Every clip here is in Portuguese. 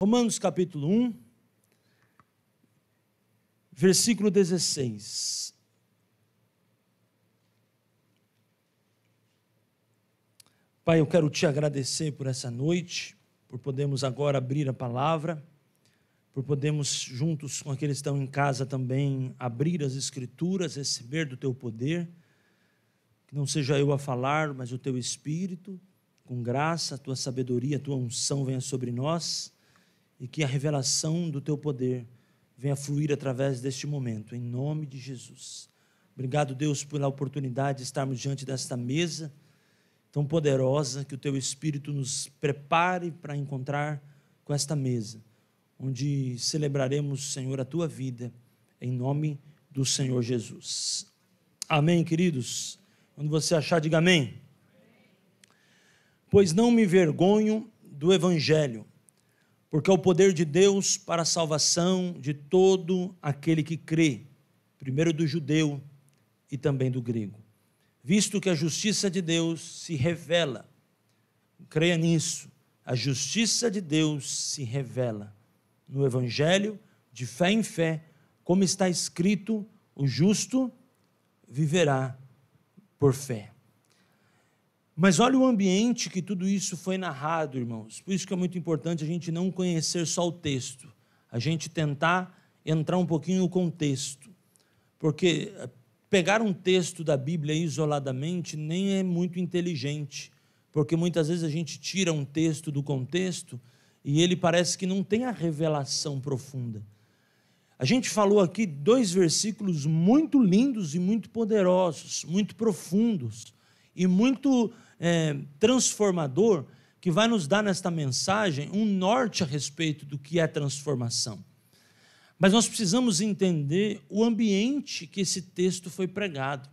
Romanos capítulo 1, versículo 16. Pai, eu quero te agradecer por essa noite, por podermos agora abrir a palavra, por podermos juntos com aqueles que estão em casa também abrir as escrituras, receber do teu poder, que não seja eu a falar, mas o teu Espírito, com graça, a tua sabedoria, a tua unção venha sobre nós, e que a revelação do teu poder venha fluir através deste momento, em nome de Jesus. Obrigado, Deus, pela oportunidade de estarmos diante desta mesa tão poderosa, que o teu Espírito nos prepare para encontrar com esta mesa, onde celebraremos, Senhor, a tua vida, em nome do Senhor Jesus. Amém, queridos? Quando você achar, diga amém. Pois não me envergonho do Evangelho, porque é o poder de Deus para a salvação de todo aquele que crê, primeiro do judeu e também do grego. Visto que a justiça de Deus se revela, creia nisso, a justiça de Deus se revela no Evangelho, de fé em fé, como está escrito, o justo viverá por fé. Mas olha o ambiente que tudo isso foi narrado, irmãos. Por isso que é muito importante a gente não conhecer só o texto, a gente tentar entrar um pouquinho no contexto, porque pegar um texto da Bíblia isoladamente nem é muito inteligente, porque muitas vezes a gente tira um texto do contexto e ele parece que não tem a revelação profunda. A gente falou aqui 2 versículos muito lindos e muito poderosos, muito profundos e muito transformador, que vai nos dar nesta mensagem um norte a respeito do que é transformação. Mas nós precisamos entender o ambiente que esse texto foi pregado.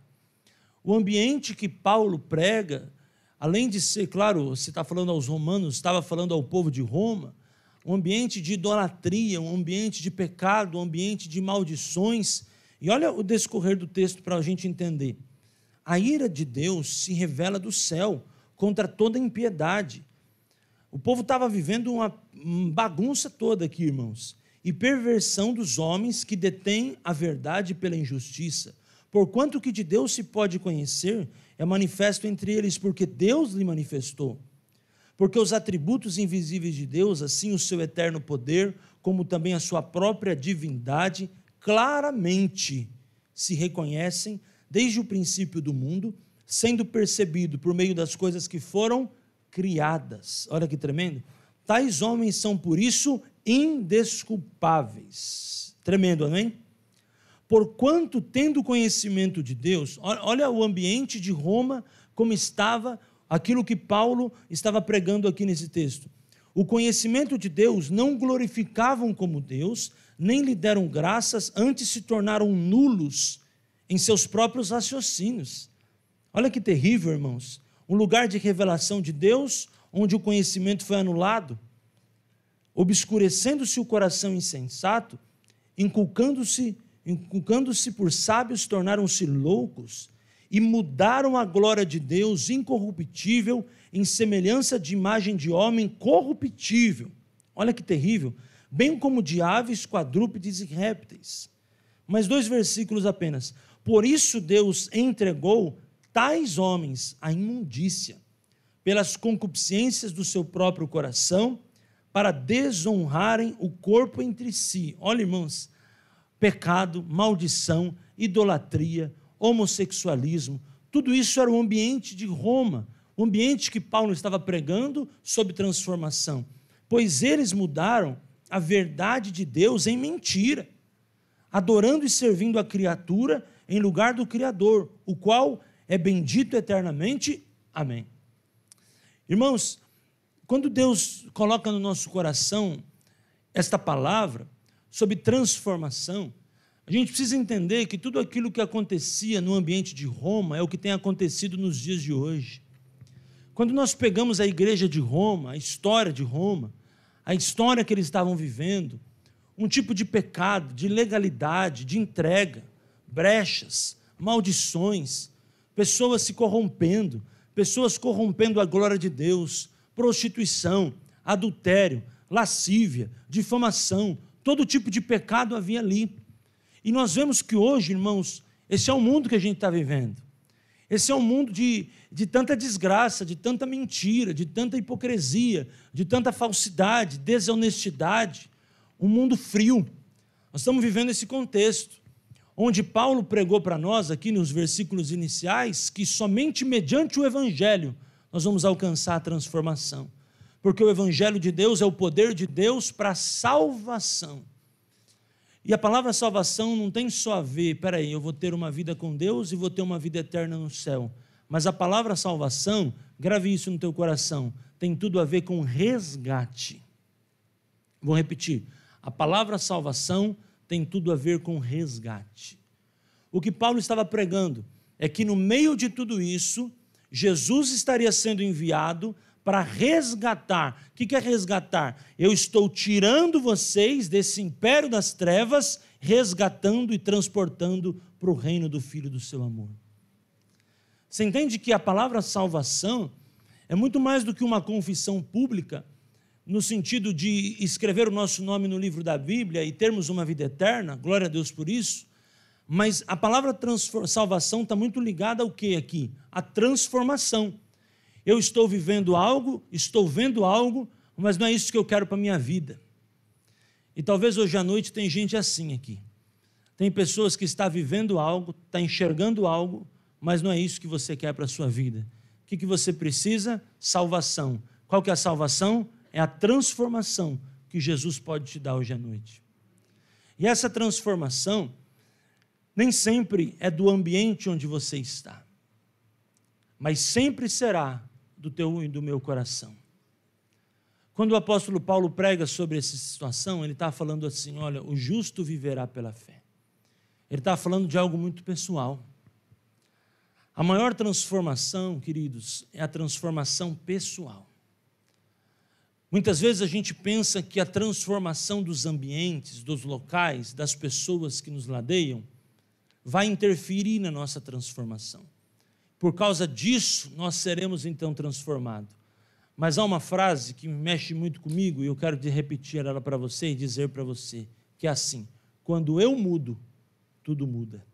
O ambiente que Paulo prega, além de ser, claro, se está falando aos romanos, estava falando ao povo de Roma, um ambiente de idolatria, um ambiente de pecado, um ambiente de maldições. E olha o descorrer do texto para a gente entender. A ira de Deus se revela do céu contra toda impiedade. O povo estava vivendo uma bagunça toda aqui, irmãos, e perversão dos homens que detêm a verdade pela injustiça. Porquanto o que de Deus se pode conhecer é manifesto entre eles, porque Deus lhe manifestou. Porque os atributos invisíveis de Deus, assim o seu eterno poder, como também a sua própria divindade, claramente se reconhecem desde o princípio do mundo, sendo percebido por meio das coisas que foram criadas. Olha que tremendo. Tais homens são, por isso, indesculpáveis. Tremendo, amém? Porquanto, tendo conhecimento de Deus, olha o ambiente de Roma, como estava, aquilo que Paulo estava pregando aqui nesse texto. O conhecimento de Deus não glorificavam como Deus, nem lhe deram graças, antes se tornaram nulos em seus próprios raciocínios. Olha que terrível, irmãos. Um lugar de revelação de Deus, onde o conhecimento foi anulado, obscurecendo-se o coração insensato, inculcando-se por sábios, tornaram-se loucos e mudaram a glória de Deus incorruptível em semelhança de imagem de homem corruptível. Olha que terrível. Bem como de aves, quadrúpedes e répteis. Mais 2 versículos apenas. Por isso Deus entregou tais homens à imundícia, pelas concupiscências do seu próprio coração, para desonrarem o corpo entre si. Olha, irmãos, pecado, maldição, idolatria, homossexualismo, tudo isso era o ambiente de Roma, o ambiente que Paulo estava pregando sobre transformação, pois eles mudaram a verdade de Deus em mentira, adorando e servindo a criatura em lugar do Criador, o qual é bendito eternamente. Amém. Irmãos, quando Deus coloca no nosso coração esta palavra sobre transformação, a gente precisa entender que tudo aquilo que acontecia no ambiente de Roma é o que tem acontecido nos dias de hoje. Quando nós pegamos a igreja de Roma, a história de Roma, a história que eles estavam vivendo, um tipo de pecado, de legalidade, de entrega, brechas, maldições, pessoas se corrompendo, pessoas corrompendo a glória de Deus, prostituição, adultério, lascívia, difamação, todo tipo de pecado havia ali. E nós vemos que hoje, irmãos, esse é o mundo que a gente está vivendo. Esse é um mundo de tanta desgraça, de tanta mentira, de tanta hipocrisia, de tanta falsidade, desonestidade, um mundo frio. Nós estamos vivendo esse contexto, onde Paulo pregou para nós, aqui nos versículos iniciais, que somente mediante o Evangelho nós vamos alcançar a transformação. Porque o Evangelho de Deus é o poder de Deus para a salvação. E a palavra salvação não tem só a ver, peraí, eu vou ter uma vida com Deus e vou ter uma vida eterna no céu. Mas a palavra salvação, grave isso no teu coração, tem tudo a ver com resgate. Vou repetir, a palavra salvação tem tudo a ver com resgate. O que Paulo estava pregando é que no meio de tudo isso, Jesus estaria sendo enviado para resgatar. O que é resgatar? Eu estou tirando vocês desse império das trevas, resgatando e transportando para o reino do Filho do seu amor. Você entende que a palavra salvação é muito mais do que uma confissão pública, no sentido de escrever o nosso nome no livro da Bíblia e termos uma vida eterna, glória a Deus por isso, mas a palavra salvação está muito ligada ao que aqui? A transformação. Eu estou vivendo algo, estou vendo algo, mas não é isso que eu quero para a minha vida. E talvez hoje à noite tem gente assim aqui. Tem pessoas que estão vivendo algo, estão enxergando algo, mas não é isso que você quer para a sua vida. O que você precisa? Salvação. Qual que é a salvação? É a transformação que Jesus pode te dar hoje à noite. E essa transformação nem sempre é do ambiente onde você está, mas sempre será do teu e do meu coração. Quando o apóstolo Paulo prega sobre essa situação, ele está falando assim, olha, o justo viverá pela fé. Ele está falando de algo muito pessoal. A maior transformação, queridos, é a transformação pessoal. Muitas vezes a gente pensa que a transformação dos ambientes, dos locais, das pessoas que nos ladeiam, vai interferir na nossa transformação. Por causa disso, nós seremos então transformados. Mas há uma frase que mexe muito comigo, e eu quero repetir ela para você e dizer para você, que é assim, quando eu mudo, tudo muda.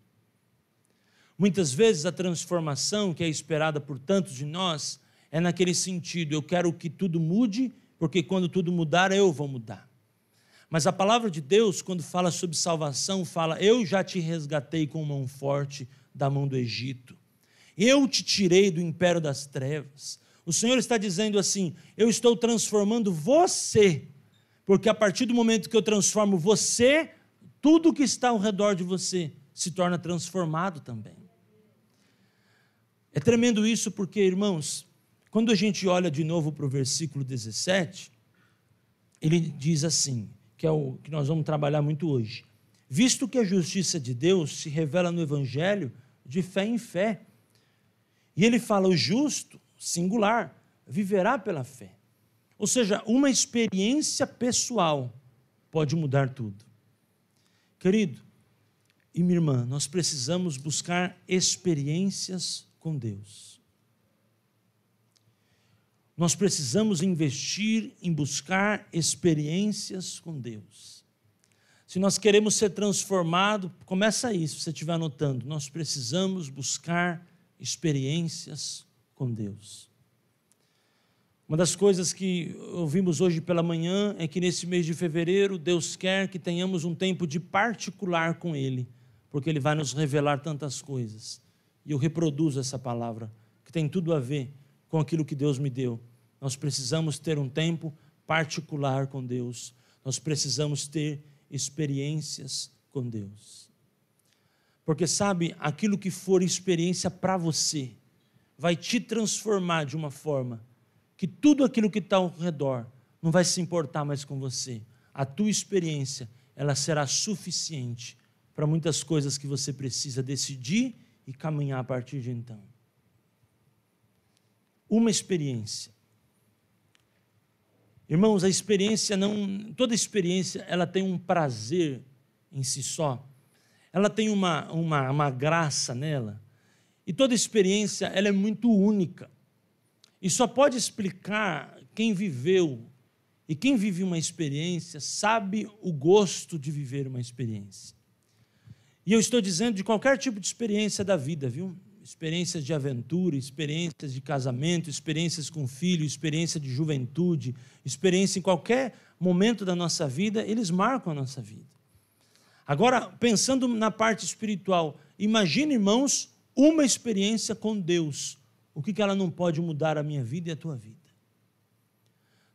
Muitas vezes a transformação que é esperada por tantos de nós, é naquele sentido, eu quero que tudo mude, porque quando tudo mudar, eu vou mudar. Mas a palavra de Deus, quando fala sobre salvação, fala, eu já te resgatei com mão forte da mão do Egito. Eu te tirei do império das trevas. O Senhor está dizendo assim, eu estou transformando você, porque a partir do momento que eu transformo você, tudo que está ao redor de você se torna transformado também. É tremendo isso porque, irmãos, quando a gente olha de novo para o versículo 17, ele diz assim, que é o que nós vamos trabalhar muito hoje. Visto que a justiça de Deus se revela no Evangelho de fé em fé. E ele fala, o justo, singular, viverá pela fé. Ou seja, uma experiência pessoal pode mudar tudo. Querido e minha irmã, nós precisamos buscar experiências com Deus. Nós precisamos investir em buscar experiências com Deus. Se nós queremos ser transformados, começa aí, se você estiver anotando, nós precisamos buscar experiências com Deus. Uma das coisas que ouvimos hoje pela manhã é que nesse mês de fevereiro, Deus quer que tenhamos um tempo de particular com Ele, porque Ele vai nos revelar tantas coisas. E eu reproduzo essa palavra, que tem tudo a ver com aquilo que Deus me deu. Nós precisamos ter um tempo particular com Deus. Nós precisamos ter experiências com Deus. Porque sabe, aquilo que for experiência para você, vai te transformar de uma forma que tudo aquilo que está ao redor não vai se importar mais com você. A tua experiência, ela será suficiente para muitas coisas que você precisa decidir e caminhar a partir de então. Uma experiência. Irmãos, a experiência não, toda experiência, ela tem um prazer em si só. Ela tem uma graça nela. E toda experiência, ela é muito única. E só pode explicar quem viveu E quem vive uma experiência sabe o gosto de viver uma experiência. E eu estou dizendo de qualquer tipo de experiência da vida, viu? Experiências de aventura, experiências de casamento, experiências com filho, experiência de juventude, experiência em qualquer momento da nossa vida, eles marcam a nossa vida. Agora, pensando na parte espiritual, imagine, irmãos, uma experiência com Deus. O que ela não pode mudar a minha vida e a tua vida?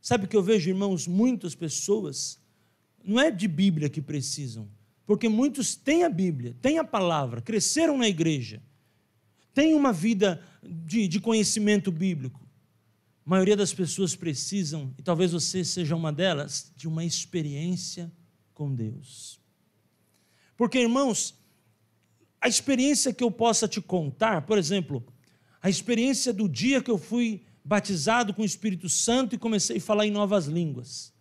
Sabe o que eu vejo, irmãos? Muitas pessoas, não é de Bíblia que precisam, porque muitos têm a Bíblia, têm a palavra, cresceram na igreja, têm uma vida de conhecimento bíblico. A maioria das pessoas precisam, e talvez você seja uma delas, de uma experiência com Deus. Porque, irmãos, a experiência que eu possa te contar, por exemplo, a experiência do dia que eu fui batizado com o Espírito Santo e comecei a falar em novas línguas.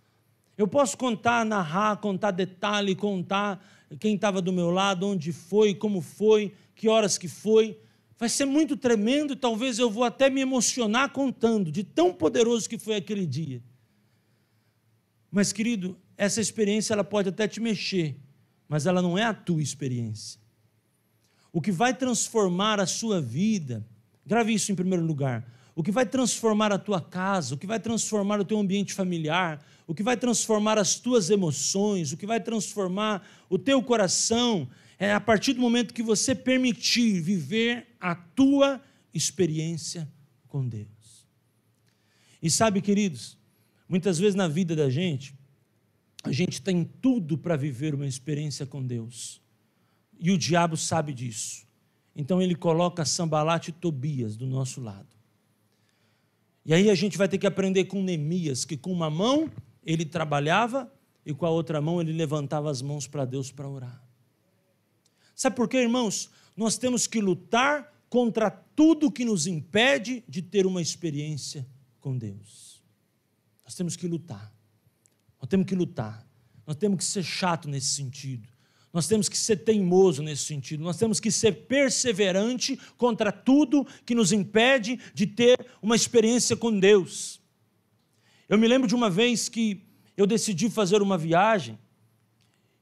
Eu posso contar, narrar, contar detalhe, contar quem estava do meu lado, onde foi, como foi, que horas que foi. Vai ser muito tremendo e talvez eu vou até me emocionar contando, de tão poderoso que foi aquele dia. Mas, querido, essa experiência ela pode até te mexer, mas ela não é a tua experiência. O que vai transformar a sua vida, grave isso em primeiro lugar, o que vai transformar a tua casa, o que vai transformar o teu ambiente familiar, o que vai transformar as tuas emoções, o que vai transformar o teu coração, é a partir do momento que você permitir viver a tua experiência com Deus. E sabe, queridos, muitas vezes na vida da gente, a gente tem tudo para viver uma experiência com Deus. E o diabo sabe disso. Então ele coloca Sambalat e Tobias do nosso lado. E aí a gente vai ter que aprender com Neemias, que com uma mão ele trabalhava e com a outra mão ele levantava as mãos para Deus para orar. Sabe por quê, irmãos? Nós temos que lutar contra tudo que nos impede de ter uma experiência com Deus. Nós temos que lutar. Nós temos que lutar. Nós temos que ser chato nesse sentido. Nós temos que ser teimoso nesse sentido. Nós temos que ser perseverante contra tudo que nos impede de ter uma experiência com Deus. Eu me lembro de uma vez que eu decidi fazer uma viagem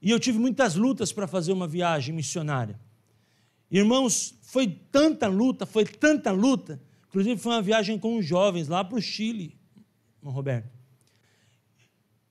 e eu tive muitas lutas para fazer uma viagem missionária. Irmãos, foi tanta luta, inclusive foi uma viagem com os jovens lá para o Chile, irmão Roberto.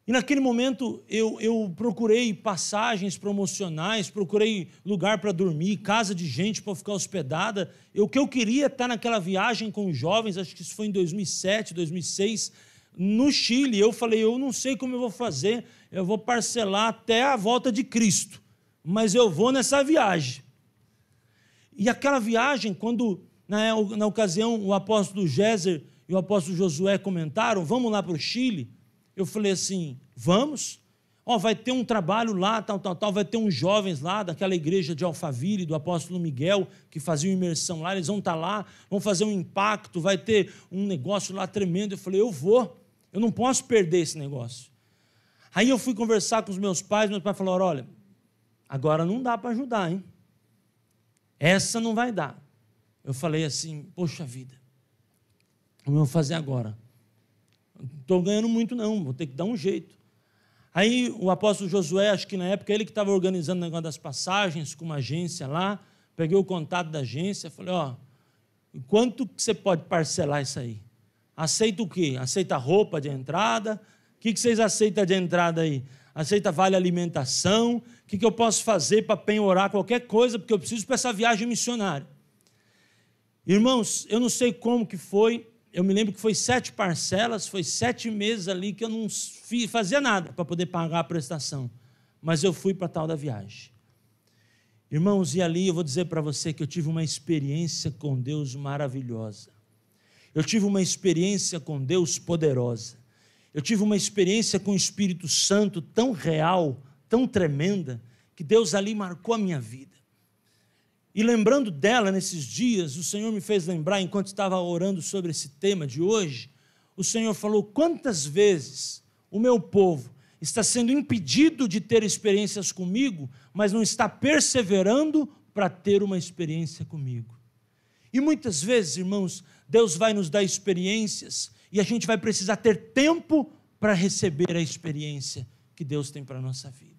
E naquele momento eu procurei passagens promocionais, procurei lugar para dormir, casa de gente para ficar hospedada. O que eu queria estar naquela viagem com os jovens, acho que isso foi em 2007, 2006, no Chile. Eu falei, eu não sei como eu vou fazer, eu vou parcelar até a volta de Cristo, mas eu vou nessa viagem. E aquela viagem, quando na ocasião o apóstolo Géser e o apóstolo Josué comentaram, vamos lá para o Chile, eu falei assim, vamos, vai ter um trabalho lá, tal, vai ter uns jovens lá, daquela igreja de Alphaville, do apóstolo Miguel, que faziam imersão lá, eles vão estar lá, vão fazer um impacto, vai ter um negócio lá tremendo. Eu falei, eu vou, eu não posso perder esse negócio. Aí eu fui conversar com os meus pais falaram, olha, agora não dá para ajudar, hein? Essa não vai dar. Eu falei assim, poxa vida, o que eu vou fazer agora? Não estou ganhando muito não, vou ter que dar um jeito. Aí o apóstolo Josué, acho que na época ele que estava organizando o negócio das passagens com uma agência lá, peguei o contato da agência, falei, quanto que você pode parcelar isso aí? Aceita o quê? Aceita roupa de entrada? O que vocês aceitam de entrada aí? Aceita vale alimentação? O que eu posso fazer para penhorar qualquer coisa, porque eu preciso para essa viagem missionária? Irmãos, eu não sei como que foi, eu me lembro que foi 7 parcelas, foi 7 meses ali que eu não fazia nada para poder pagar a prestação, mas eu fui para a tal da viagem. Irmãos, e ali eu vou dizer para você que eu tive uma experiência com Deus maravilhosa. Eu tive uma experiência com Deus poderosa. Eu tive uma experiência com o Espírito Santo tão real, tão tremenda, que Deus ali marcou a minha vida. E lembrando dela nesses dias, o Senhor me fez lembrar, enquanto estava orando sobre esse tema de hoje, o Senhor falou, quantas vezes o meu povo está sendo impedido de ter experiências comigo, mas não está perseverando para ter uma experiência comigo. E muitas vezes, irmãos, Deus vai nos dar experiências e a gente vai precisar ter tempo para receber a experiência que Deus tem para a nossa vida.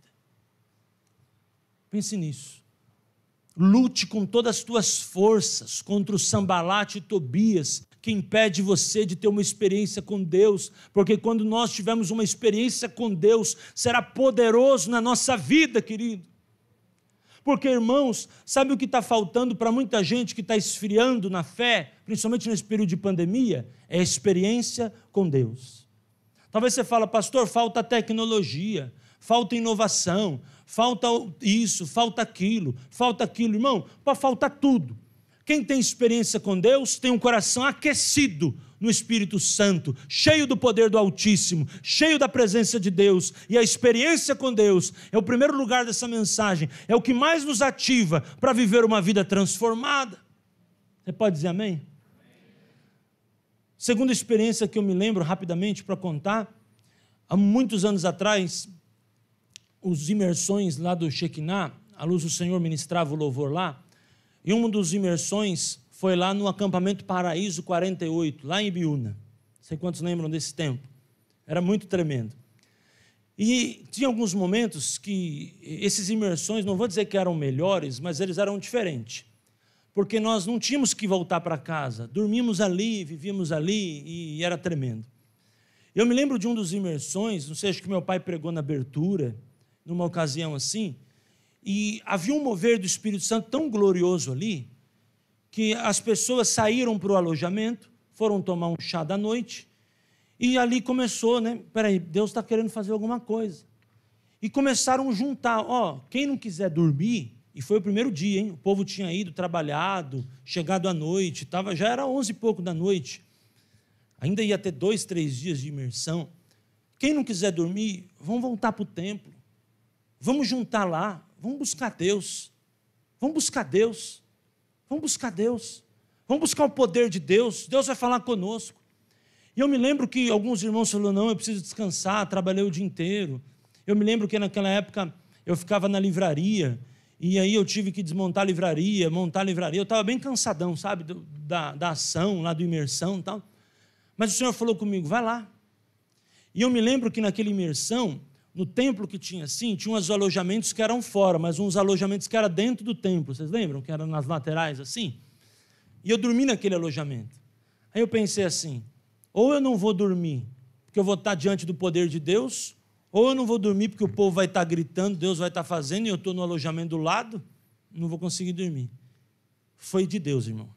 Pense nisso. Lute com todas as tuas forças contra o Sambalate e Tobias, que impede você de ter uma experiência com Deus, porque quando nós tivermos uma experiência com Deus, será poderoso na nossa vida, querido. Porque, irmãos, sabe o que está faltando para muita gente que está esfriando na fé, principalmente nesse período de pandemia? É a experiência com Deus. Talvez você fale, pastor, falta tecnologia, falta inovação, falta isso, falta aquilo. Irmão, pode faltar tudo. Quem tem experiência com Deus tem um coração aquecido no Espírito Santo, cheio do poder do Altíssimo, cheio da presença de Deus. E a experiência com Deus é o primeiro lugar dessa mensagem, é o que mais nos ativa para viver uma vida transformada. Você pode dizer amém? Segunda experiência que eu me lembro rapidamente para contar, há muitos anos atrás, os imersões lá do Shekinah, a Luz do Senhor ministrava o louvor lá, e uma das imersões foi lá no acampamento Paraíso 48, lá em Ibiúna. Não sei quantos lembram desse tempo. Era muito tremendo. E tinha alguns momentos que esses imersões, não vou dizer que eram melhores, mas eles eram diferentes. Porque nós não tínhamos que voltar para casa. Dormíamos ali, vivíamos ali e era tremendo. Eu me lembro de um dos imersões, não sei, acho que meu pai pregou na abertura, numa ocasião assim, e havia um mover do Espírito Santo tão glorioso ali, que as pessoas saíram para o alojamento, foram tomar um chá da noite, e ali começou, peraí, Deus está querendo fazer alguma coisa. E começaram a juntar, quem não quiser dormir, e foi o primeiro dia, o povo tinha ido, trabalhado, chegado à noite, já era 11 e pouco da noite, ainda ia ter 2, 3 dias de imersão. Quem não quiser dormir, vão voltar para o templo, vamos juntar lá, vamos buscar Deus, vamos buscar Deus, vamos buscar Deus, vamos buscar o poder de Deus, Deus vai falar conosco. E eu me lembro que alguns irmãos falaram, não, eu preciso descansar, trabalhei o dia inteiro. Eu me lembro que naquela época eu ficava na livraria, e aí eu tive que desmontar a livraria, montar a livraria, eu estava bem cansadão, sabe, da ação, lá do imersão e tal. Mas o Senhor falou comigo, vai lá. E eu me lembro que naquela imersão, no templo que tinha assim, tinha uns alojamentos que eram fora, mas uns alojamentos que eram dentro do templo, vocês lembram? Que eram nas laterais assim? E eu dormi naquele alojamento. Aí eu pensei assim, ou eu não vou dormir, porque eu vou estar diante do poder de Deus, ou eu não vou dormir porque o povo vai estar gritando, Deus vai estar fazendo, e eu estou no alojamento do lado, não vou conseguir dormir. Foi de Deus, irmão.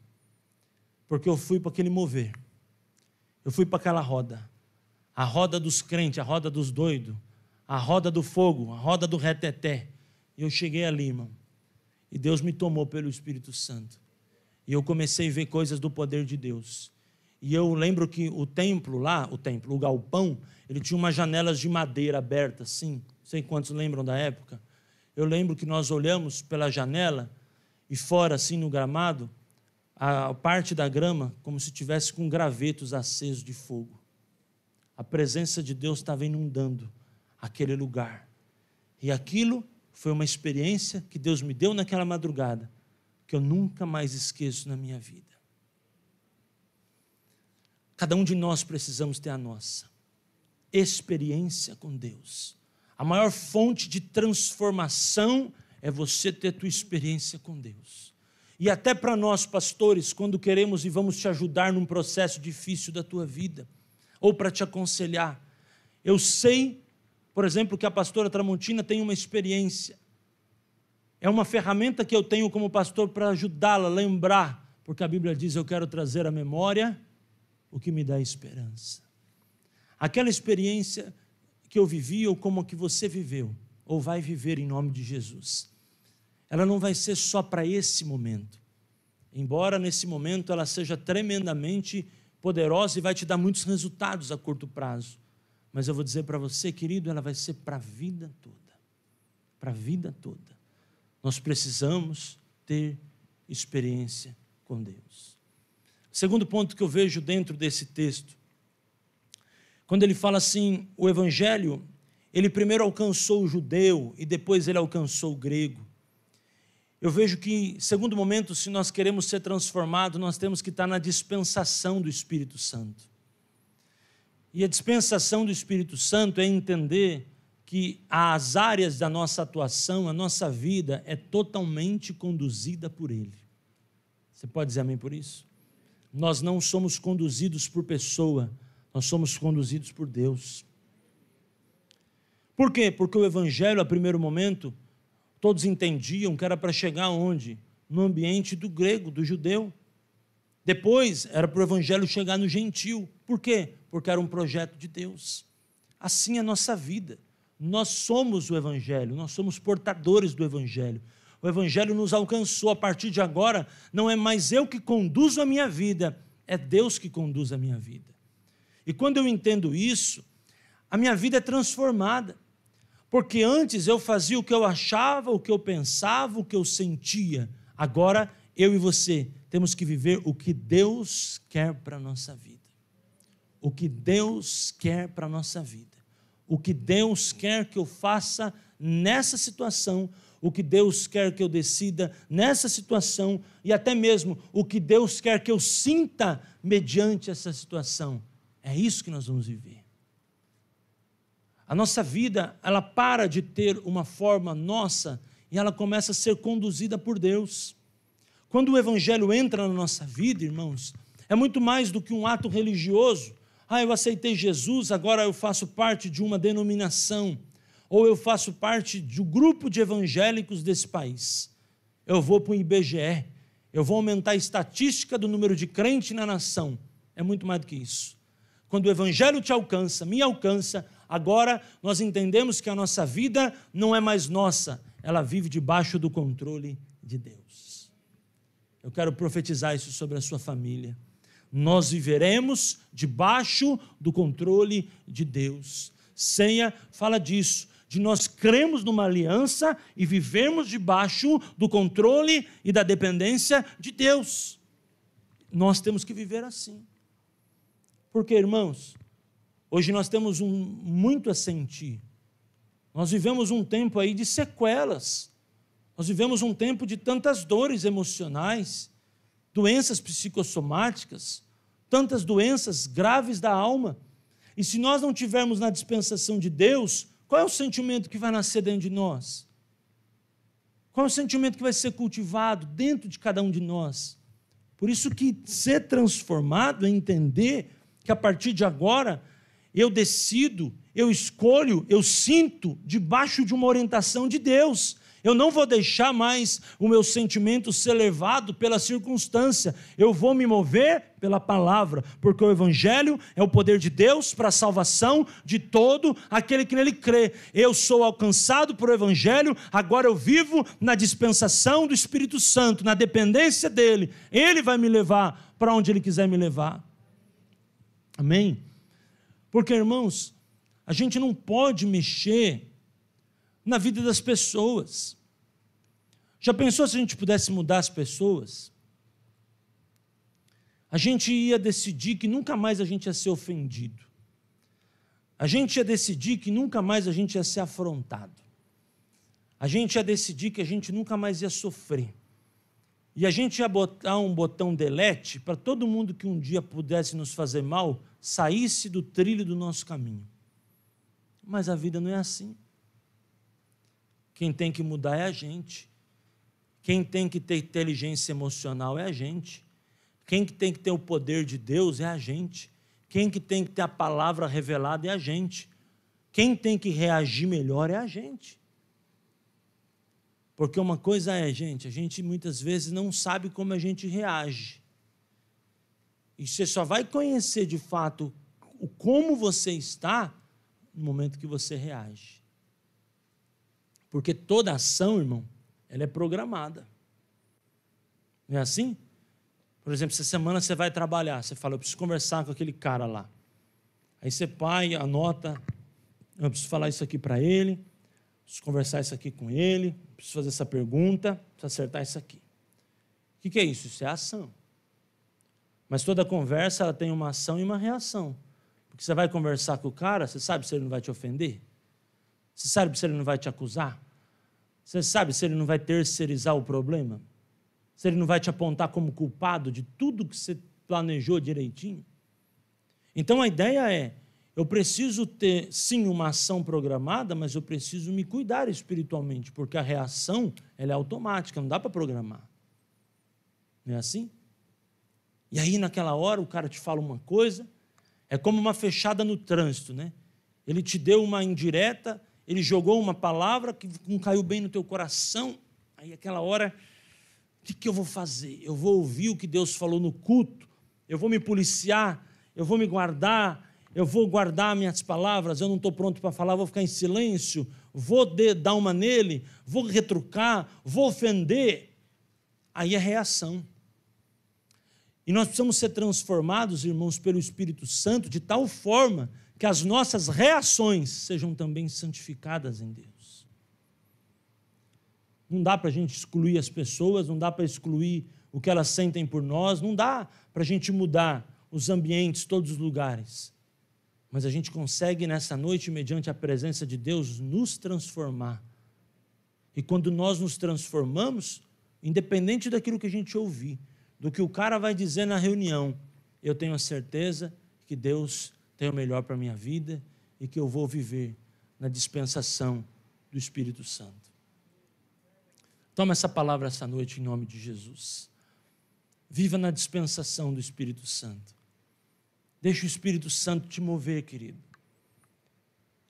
Porque eu fui para aquele mover. Eu fui para aquela roda. A roda dos crentes, a roda dos doidos, a roda do fogo, a roda do reteté. E eu cheguei ali, irmão. E Deus me tomou pelo Espírito Santo. E eu comecei a ver coisas do poder de Deus. E eu lembro que o templo lá, o galpão, ele tinha umas janelas de madeira abertas, assim. Não sei quantos lembram da época. Eu lembro que nós olhamos pela janela e fora, assim, no gramado, a parte da grama, como se tivesse com gravetos acesos de fogo. A presença de Deus estava inundando aquele lugar. E aquilo foi uma experiência que Deus me deu naquela madrugada, que eu nunca mais esqueço na minha vida. Cada um de nós precisamos ter a nossa experiência com Deus. A maior fonte de transformação é você ter a tua experiência com Deus. E até para nós, pastores, quando queremos e vamos te ajudar num processo difícil da tua vida, ou para te aconselhar, eu sei, por exemplo, que a pastora Tramontina tem uma experiência. É uma ferramenta que eu tenho como pastor para ajudá-la a lembrar, porque a Bíblia diz, eu quero trazer à memória o que me dá esperança. Aquela experiência que eu vivi ou como a que você viveu, ou vai viver em nome de Jesus. Ela não vai ser só para esse momento. Embora nesse momento ela seja tremendamente poderosa e vai te dar muitos resultados a curto prazo. Mas eu vou dizer para você, querido, ela vai ser para a vida toda. Para a vida toda. Nós precisamos ter experiência com Deus. O segundo ponto que eu vejo dentro desse texto, quando ele fala assim, o evangelho, ele primeiro alcançou o judeu e depois ele alcançou o grego. Eu vejo que, segundo momento, se nós queremos ser transformados, nós temos que estar na dispensação do Espírito Santo. E a dispensação do Espírito Santo é entender que as áreas da nossa atuação, a nossa vida é totalmente conduzida por Ele. Você pode dizer amém por isso? Nós não somos conduzidos por pessoa, nós somos conduzidos por Deus. Por quê? Porque o Evangelho, a primeiro momento, todos entendiam que era para chegar onde? No ambiente do grego, do judeu. Depois, era para o Evangelho chegar no gentil. Por quê? Porque era um projeto de Deus. Assim é a nossa vida. Nós somos o Evangelho, nós somos portadores do Evangelho. O Evangelho nos alcançou. A partir de agora, não é mais eu que conduzo a minha vida, é Deus que conduz a minha vida. E quando eu entendo isso, a minha vida é transformada. Porque antes eu fazia o que eu achava, o que eu pensava, o que eu sentia. Agora, eu e você temos que viver o que Deus quer para a nossa vida. O que Deus quer para a nossa vida. O que Deus quer que eu faça nessa situação, o que Deus quer que eu decida nessa situação e até mesmo o que Deus quer que eu sinta mediante essa situação. É isso que nós vamos viver. A nossa vida, ela para de ter uma forma nossa e ela começa a ser conduzida por Deus. Quando o Evangelho entra na nossa vida, irmãos, é muito mais do que um ato religioso. Eu aceitei Jesus, agora eu faço parte de uma denominação, ou eu faço parte de um grupo de evangélicos desse país. Eu vou para o IBGE, eu vou aumentar a estatística do número de crentes na nação. É muito mais do que isso. Quando o Evangelho te alcança, me alcança, agora nós entendemos que a nossa vida não é mais nossa, ela vive debaixo do controle de Deus. Eu quero profetizar isso sobre a sua família. Nós viveremos debaixo do controle de Deus. Ceia fala disso, de nós cremos numa aliança e vivemos debaixo do controle e da dependência de Deus. Nós temos que viver assim. Porque, irmãos, hoje nós temos muito a sentir. Nós vivemos um tempo aí de sequelas. Nós vivemos um tempo de tantas dores emocionais, doenças psicossomáticas, tantas doenças graves da alma. E se nós não tivermos na dispensação de Deus, qual é o sentimento que vai nascer dentro de nós? Qual é o sentimento que vai ser cultivado dentro de cada um de nós? Por isso que ser transformado é entender que a partir de agora eu decido, eu escolho, eu sinto debaixo de uma orientação de Deus. Eu não vou deixar mais o meu sentimento ser levado pela circunstância. Eu vou me mover pela palavra, porque o Evangelho é o poder de Deus para a salvação de todo aquele que nele crê. Eu sou alcançado por o Evangelho, agora eu vivo na dispensação do Espírito Santo, na dependência dele. Ele vai me levar para onde ele quiser me levar. Amém? Porque, irmãos, a gente não pode mexer na vida das pessoas. Já pensou se a gente pudesse mudar as pessoas? A gente ia decidir que nunca mais a gente ia ser ofendido. A gente ia decidir que nunca mais a gente ia ser afrontado. A gente ia decidir que a gente nunca mais ia sofrer. E a gente ia botar um botão delete para todo mundo que um dia pudesse nos fazer mal, saísse do trilho do nosso caminho. Mas a vida não é assim. Quem tem que mudar é a gente. Quem tem que ter inteligência emocional é a gente. Quem que tem que ter o poder de Deus é a gente. Quem que tem que ter a palavra revelada é a gente. Quem tem que reagir melhor é a gente. Porque uma coisa é, gente, a gente muitas vezes não sabe como a gente reage. E você só vai conhecer de fato o como você está no momento que você reage. Porque toda ação, irmão, ela é programada. Não é assim? Por exemplo, essa semana você vai trabalhar, você fala, eu preciso conversar com aquele cara lá. Aí você pai, anota, eu preciso falar isso aqui para ele, preciso conversar isso aqui com ele, preciso fazer essa pergunta, preciso acertar isso aqui. O que é isso? Isso é ação. Mas toda conversa ela tem uma ação e uma reação. Porque você vai conversar com o cara, você sabe se ele não vai te ofender? Você sabe se ele não vai te acusar? Você sabe se ele não vai terceirizar o problema? Se ele não vai te apontar como culpado de tudo que você planejou direitinho? Então a ideia é, Eu preciso ter, sim, uma ação programada, mas eu preciso me cuidar espiritualmente, porque a reação ela é automática, não dá para programar. Não é assim? E aí, naquela hora, o cara te fala uma coisa, é como uma fechada no trânsito, né? Ele te deu uma indireta, ele jogou uma palavra que não caiu bem no teu coração, aí aquela hora, o que eu vou fazer? Eu vou ouvir o que Deus falou no culto, eu vou me policiar, eu vou me guardar, eu vou guardar minhas palavras, eu não estou pronto para falar, vou ficar em silêncio, vou dar uma nele, vou retrucar, vou ofender. Aí é reação. E nós precisamos ser transformados, irmãos, pelo Espírito Santo, de tal forma que as nossas reações sejam também santificadas em Deus. Não dá para a gente excluir as pessoas, não dá para excluir o que elas sentem por nós, não dá para a gente mudar os ambientes, todos os lugares. Mas a gente consegue nessa noite, mediante a presença de Deus, nos transformar. E quando nós nos transformamos, independente daquilo que a gente ouvir, do que o cara vai dizer na reunião, eu tenho a certeza que Deus tem o melhor para a minha vida e que eu vou viver na dispensação do Espírito Santo. Toma essa palavra essa noite em nome de Jesus. Viva na dispensação do Espírito Santo. Deixa o Espírito Santo te mover, querido.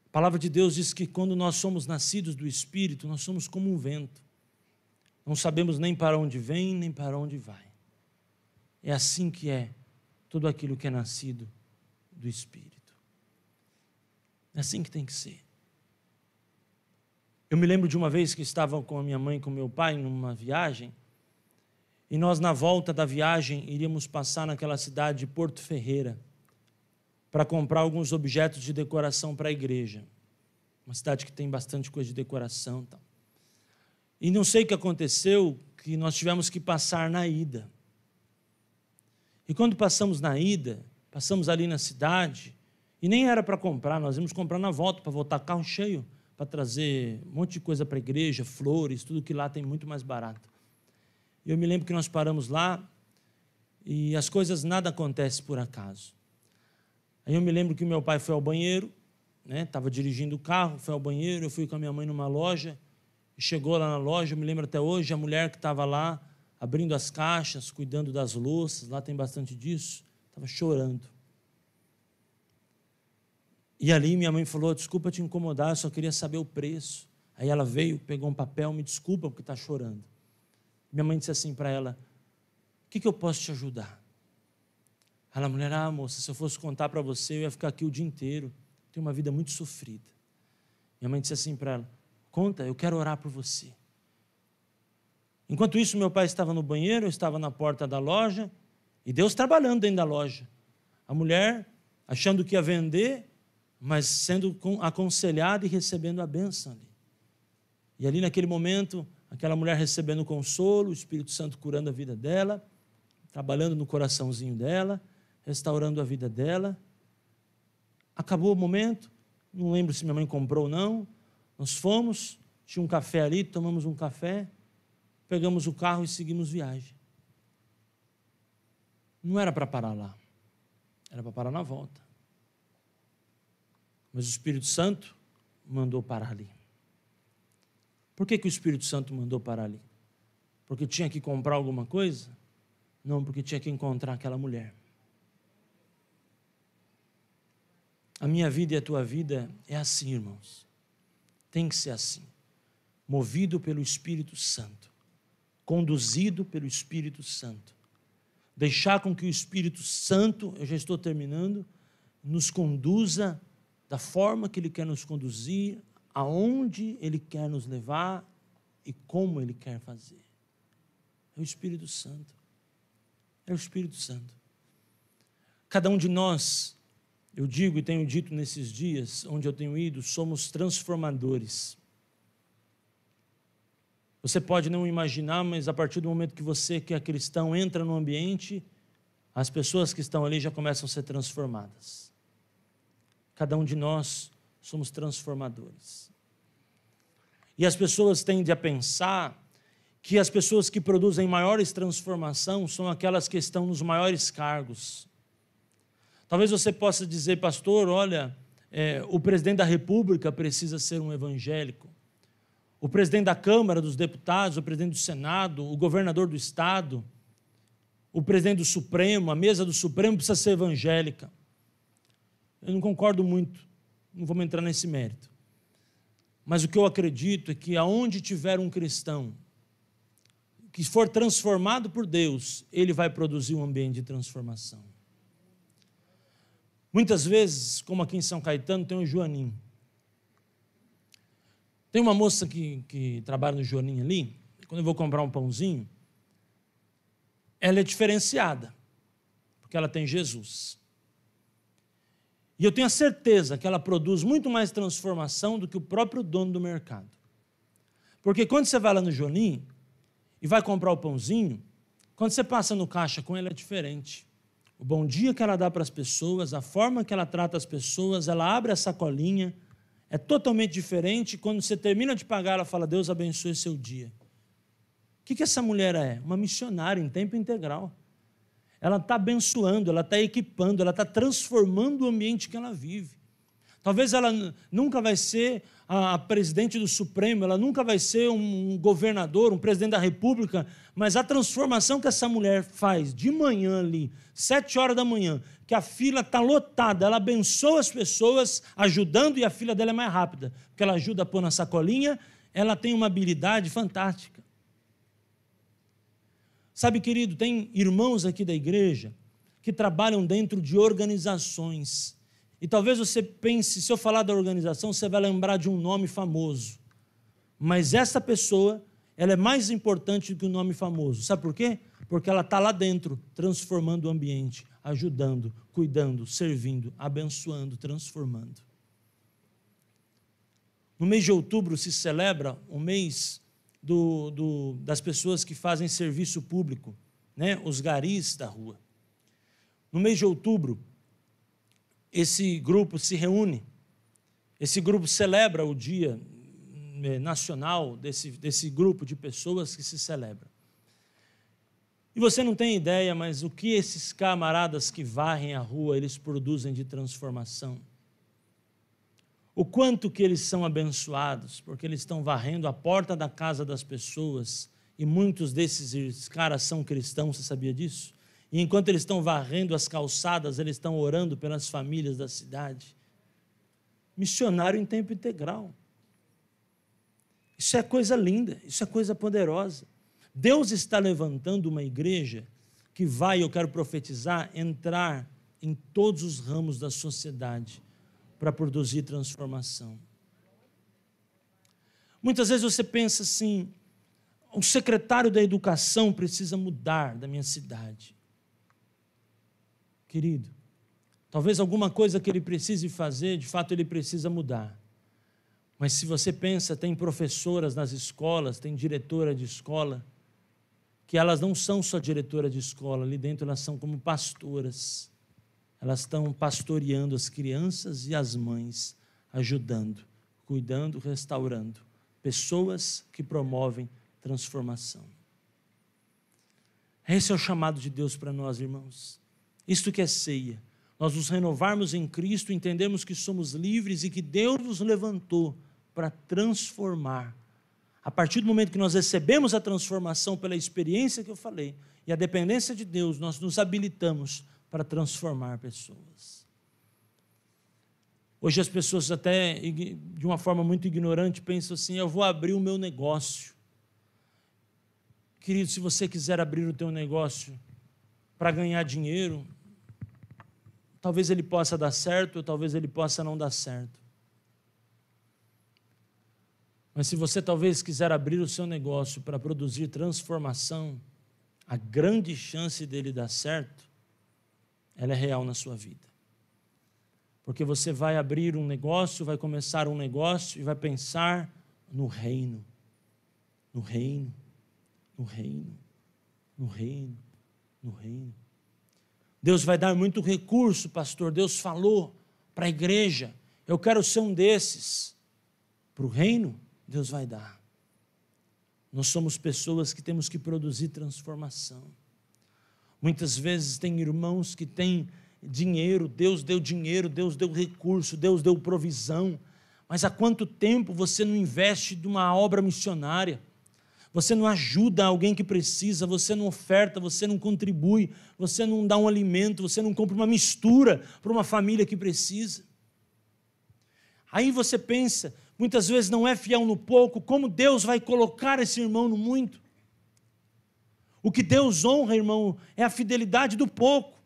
A palavra de Deus diz que quando nós somos nascidos do Espírito, nós somos como um vento. Não sabemos nem para onde vem, nem para onde vai. É assim que é tudo aquilo que é nascido do Espírito. É assim que tem que ser. Eu me lembro de uma vez que estava com a minha mãe e com meu pai numa viagem, e nós, na volta da viagem, iríamos passar naquela cidade de Porto Ferreira, para comprar alguns objetos de decoração para a igreja. Uma cidade que tem bastante coisa de decoração. Tal. E não sei o que aconteceu, que nós tivemos que passar na ida. E quando passamos na ida, passamos ali na cidade, e nem era para comprar, nós íamos comprar na volta, para voltar carro cheio, para trazer um monte de coisa para a igreja, flores, tudo que lá tem muito mais barato. E eu me lembro que nós paramos lá, e as coisas nada acontecem por acaso. Aí eu me lembro que meu pai foi ao banheiro, estava dirigindo o carro, foi ao banheiro, eu fui com a minha mãe numa loja, e chegou lá na loja, eu me lembro até hoje, a mulher que estava lá, abrindo as caixas, cuidando das louças, lá tem bastante disso, estava chorando. E ali minha mãe falou, desculpa te incomodar, eu só queria saber o preço. Aí ela veio, pegou um papel, me desculpa porque está chorando. Minha mãe disse assim para ela, o que eu posso te ajudar? A mulher, moça, se eu fosse contar para você, eu ia ficar aqui o dia inteiro. Tenho uma vida muito sofrida. Minha mãe disse assim para ela, conta, eu quero orar por você. Enquanto isso, meu pai estava no banheiro, eu estava na porta da loja, e Deus trabalhando dentro da loja. A mulher, achando que ia vender, mas sendo aconselhada e recebendo a bênção ali. E ali naquele momento, aquela mulher recebendo consolo, o Espírito Santo curando a vida dela, trabalhando no coraçãozinho dela, restaurando a vida dela. Acabou o momento, não lembro se minha mãe comprou ou não, nós fomos, tinha um café ali, tomamos um café, pegamos o carro e seguimos viagem. Não era para parar lá, era para parar na volta. Mas o Espírito Santo mandou parar ali. Por que o Espírito Santo mandou parar ali? Porque tinha que comprar alguma coisa? Não, porque tinha que encontrar aquela mulher. A minha vida e a tua vida é assim, irmãos. Tem que ser assim. Movido pelo Espírito Santo. Conduzido pelo Espírito Santo. Deixar com que o Espírito Santo, eu já estou terminando, nos conduza da forma que Ele quer nos conduzir, aonde Ele quer nos levar e como Ele quer fazer. É o Espírito Santo. É o Espírito Santo. Cada um de nós, eu digo e tenho dito nesses dias, onde eu tenho ido, somos transformadores. Você pode não imaginar, mas a partir do momento que você, que é cristão, entra no ambiente, as pessoas que estão ali já começam a ser transformadas. Cada um de nós somos transformadores. E as pessoas tendem a pensar que as pessoas que produzem maiores transformações são aquelas que estão nos maiores cargos. Talvez você possa dizer, pastor, olha, o presidente da República precisa ser um evangélico. O presidente da Câmara dos Deputados, o presidente do Senado, o governador do Estado, o presidente do Supremo, a mesa do Supremo precisa ser evangélica. Eu não concordo muito, não vamos entrar nesse mérito. Mas o que eu acredito é que aonde tiver um cristão que for transformado por Deus, ele vai produzir um ambiente de transformação. Muitas vezes, como aqui em São Caetano, tem um Joaninho. Tem uma moça que trabalha no Joaninho ali, quando eu vou comprar um pãozinho, ela é diferenciada, porque ela tem Jesus. E eu tenho a certeza que ela produz muito mais transformação do que o próprio dono do mercado. Porque quando você vai lá no Joaninho e vai comprar o pãozinho, quando você passa no caixa com ela é diferente. O bom dia que ela dá para as pessoas, a forma que ela trata as pessoas, ela abre a sacolinha, é totalmente diferente. Quando você termina de pagar, ela fala, Deus abençoe seu dia. O que essa mulher é? Uma missionária em tempo integral. Ela está abençoando, ela está equipando, ela está transformando o ambiente que ela vive. Talvez ela nunca vai ser a presidente do Supremo, ela nunca vai ser um governador, um presidente da República, mas a transformação que essa mulher faz de manhã ali, 7 horas da manhã, que a fila está lotada, ela abençoa as pessoas ajudando e a fila dela é mais rápida, porque ela ajuda a pôr na sacolinha, ela tem uma habilidade fantástica. Sabe, querido, tem irmãos aqui da igreja que trabalham dentro de organizações. E talvez você pense, se eu falar da organização, você vai lembrar de um nome famoso. Mas essa pessoa, ela é mais importante do que o nome famoso. Sabe por quê? Porque ela está lá dentro, transformando o ambiente, ajudando, cuidando, servindo, abençoando, transformando. No mês de outubro se celebra o mês das pessoas que fazem serviço público, né? Os garis da rua. No mês de outubro, esse grupo se reúne, esse grupo celebra o dia nacional desse grupo de pessoas que se celebra. E você não tem ideia, mas o que esses camaradas que varrem a rua, eles produzem de transformação. O quanto que eles são abençoados, porque eles estão varrendo a porta da casa das pessoas, e muitos desses caras são cristãos, você sabia disso? E enquanto eles estão varrendo as calçadas, eles estão orando pelas famílias da cidade. Missionário em tempo integral. Isso é coisa linda, isso é coisa poderosa. Deus está levantando uma igreja que vai, eu quero profetizar, entrar em todos os ramos da sociedade para produzir transformação. Muitas vezes você pensa assim, o secretário da educação precisa mudar da minha cidade. Querido, talvez alguma coisa que ele precise fazer, de fato ele precisa mudar. Mas se você pensa, tem professoras nas escolas, tem diretora de escola, que elas não são só diretora de escola, ali dentro elas são como pastoras. Elas estão pastoreando as crianças e as mães, ajudando, cuidando, restaurando. Pessoas que promovem transformação. Esse é o chamado de Deus para nós, irmãos. Isto que é ceia. Nós nos renovarmos em Cristo, entendemos que somos livres e que Deus nos levantou para transformar. A partir do momento que nós recebemos a transformação pela experiência que eu falei e a dependência de Deus, nós nos habilitamos para transformar pessoas. Hoje as pessoas até, de uma forma muito ignorante, pensam assim, eu vou abrir o meu negócio. Querido, se você quiser abrir o teu negócio para ganhar dinheiro, talvez ele possa dar certo, ou talvez ele possa não dar certo. Mas se você talvez quiser abrir o seu negócio para produzir transformação, a grande chance dele dar certo, ela é real na sua vida. Porque você vai abrir um negócio, vai começar um negócio e vai pensar no reino, no reino, no reino, no reino, no reino. Deus vai dar muito recurso, pastor. Deus falou para a igreja, eu quero ser um desses. Para o reino, Deus vai dar. Nós somos pessoas que temos que produzir transformação. Muitas vezes tem irmãos que têm dinheiro, Deus deu recurso, Deus deu provisão. Mas há quanto tempo você não investe numa obra missionária? Você não ajuda alguém que precisa, você não oferta, você não contribui, você não dá um alimento, você não compra uma mistura para uma família que precisa. Aí você pensa, muitas vezes não é fiel no pouco, como Deus vai colocar esse irmão no muito? O que Deus honra, irmão, é a fidelidade do pouco.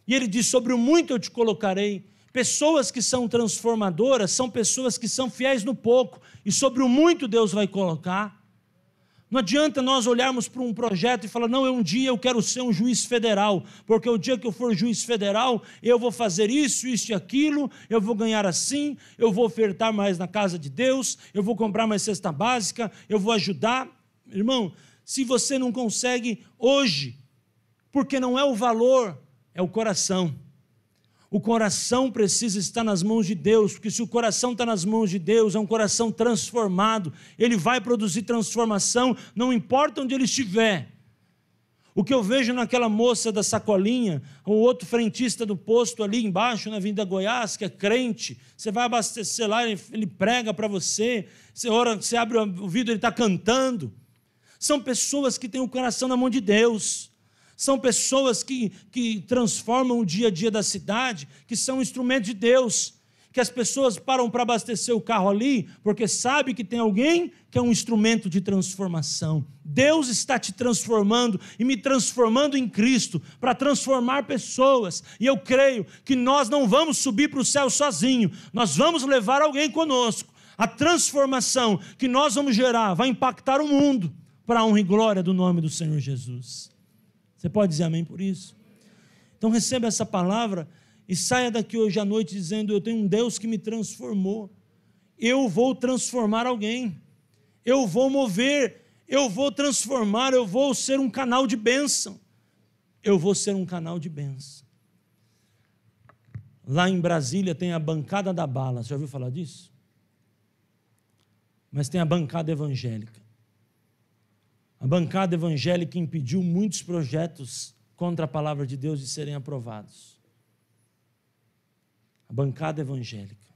E Ele diz, sobre o muito eu te colocarei. Pessoas que são transformadoras são pessoas que são fiéis no pouco, e sobre o muito Deus vai colocar. Não adianta nós olharmos para um projeto e falar, não, um dia eu quero ser um juiz federal, porque o dia que eu for juiz federal, eu vou fazer isso, isso e aquilo, eu vou ganhar assim, eu vou ofertar mais na casa de Deus, eu vou comprar mais cesta básica, eu vou ajudar. Irmão, se você não consegue hoje, porque não é o valor, é o coração. O coração precisa estar nas mãos de Deus, porque se o coração está nas mãos de Deus, é um coração transformado, ele vai produzir transformação, não importa onde ele estiver. O que eu vejo naquela moça da sacolinha, o outro frentista do posto ali embaixo, na Avenida Goiás, que é crente, você vai abastecer lá, ele prega para você, você abre o vidro, ele está cantando. São pessoas que têm o coração na mão de Deus. São pessoas que transformam o dia a dia da cidade, que são instrumentos de Deus, que as pessoas param para abastecer o carro ali, porque sabe que tem alguém que é um instrumento de transformação. Deus está te transformando e me transformando em Cristo, para transformar pessoas, e eu creio que nós não vamos subir para o céu sozinho, nós vamos levar alguém conosco. A transformação que nós vamos gerar vai impactar o mundo, para a honra e glória do nome do Senhor Jesus. Você pode dizer amém por isso? Então receba essa palavra e saia daqui hoje à noite dizendo, eu tenho um Deus que me transformou, eu vou transformar alguém, eu vou mover, eu vou transformar, eu vou ser um canal de bênção, eu vou ser um canal de bênção. Lá em Brasília tem a bancada da bala, você já ouviu falar disso? Mas tem a bancada evangélica. A bancada evangélica impediu muitos projetos contra a palavra de Deus de serem aprovados. A bancada evangélica.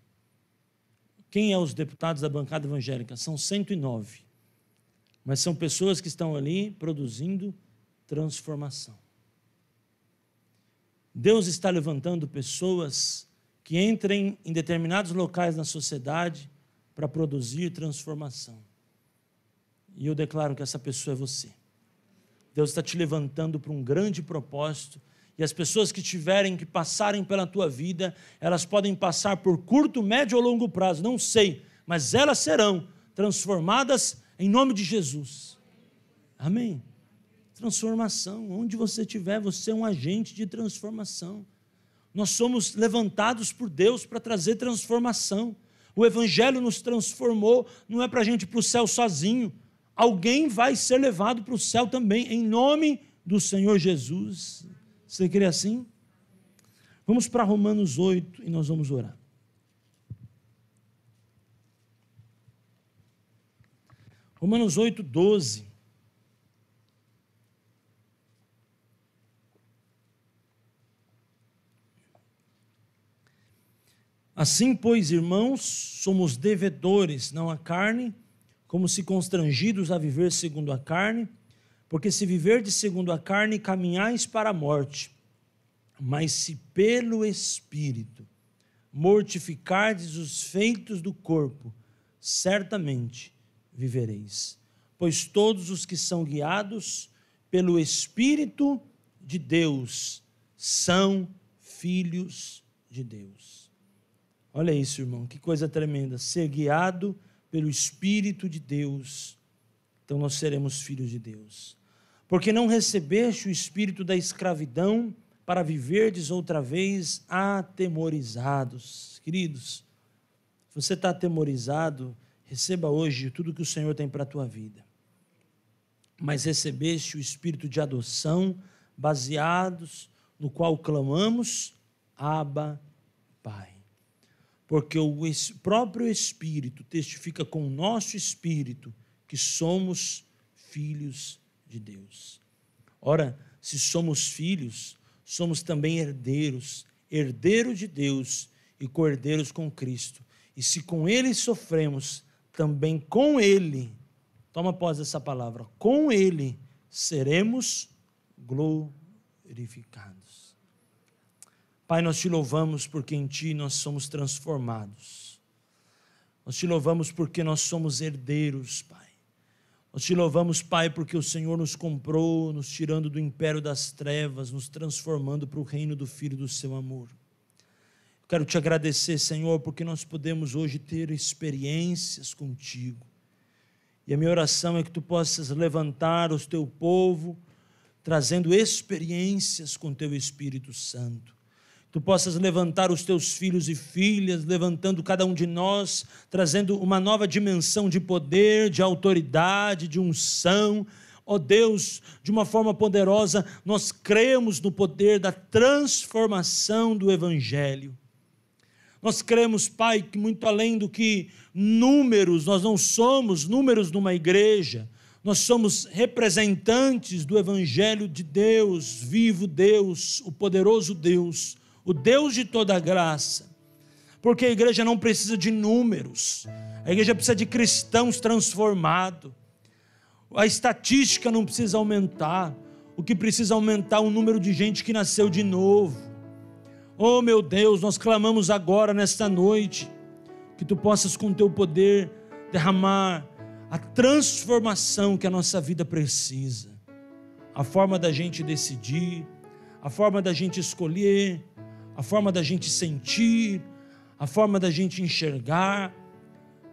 Quem é os deputados da bancada evangélica? São 109. Mas são pessoas que estão ali produzindo transformação. Deus está levantando pessoas que entrem em determinados locais na sociedade para produzir transformação. E eu declaro que essa pessoa é você. Deus está te levantando para um grande propósito, e as pessoas que tiverem que passarem pela tua vida, elas podem passar por curto, médio ou longo prazo, não sei, mas elas serão transformadas em nome de Jesus. Amém? Transformação, onde você estiver, você é um agente de transformação. Nós somos levantados por Deus para trazer transformação. O Evangelho nos transformou, não é para a gente ir para o céu sozinho. Alguém vai ser levado para o céu também, em nome do Senhor Jesus. Você crê assim? Vamos para Romanos 8 e nós vamos orar. Romanos 8, 12. Assim, pois, irmãos, somos devedores, não à carne, como se constrangidos a viver segundo a carne, porque se viverdes segundo a carne, caminhais para a morte, mas se pelo Espírito mortificardes os feitos do corpo, certamente vivereis. Pois todos os que são guiados pelo Espírito de Deus são filhos de Deus. Olha isso, irmão, que coisa tremenda, ser guiado pelo Espírito de Deus, então nós seremos filhos de Deus. Porque não recebeste o espírito da escravidão para viverdes outra vez atemorizados. Queridos, se você está atemorizado, receba hoje tudo que o Senhor tem para a tua vida. Mas recebeste o espírito de adoção, baseados no qual clamamos, Abba, Pai. Porque o próprio Espírito testifica com o nosso espírito que somos filhos de Deus. Ora, se somos filhos, somos também herdeiros, herdeiro de Deus e co-herdeiros com Cristo. E se com Ele sofremos, também com Ele, toma posse dessa palavra, com Ele seremos glorificados. Pai, nós te louvamos porque em Ti nós somos transformados. Nós te louvamos porque nós somos herdeiros, Pai. Nós te louvamos, Pai, porque o Senhor nos comprou, nos tirando do império das trevas, nos transformando para o reino do Filho do seu amor. Eu quero te agradecer, Senhor, porque nós podemos hoje ter experiências contigo. E a minha oração é que tu possas levantar o teu povo, trazendo experiências com teu Espírito Santo. Tu possas levantar os teus filhos e filhas, levantando cada um de nós, trazendo uma nova dimensão de poder, de autoridade, de unção. Ó Deus, de uma forma poderosa, nós cremos no poder da transformação do Evangelho. Nós cremos, Pai, que muito além do que números, nós não somos números numa igreja, nós somos representantes do Evangelho de Deus, vivo Deus, o poderoso Deus, o Deus de toda graça, porque a igreja não precisa de números, a igreja precisa de cristãos transformados, a estatística não precisa aumentar, o que precisa aumentar é o número de gente que nasceu de novo. Oh meu Deus, nós clamamos agora nesta noite, que tu possas com teu poder derramar a transformação que a nossa vida precisa, a forma da gente decidir, a forma da gente escolher, a forma da gente sentir, a forma da gente enxergar.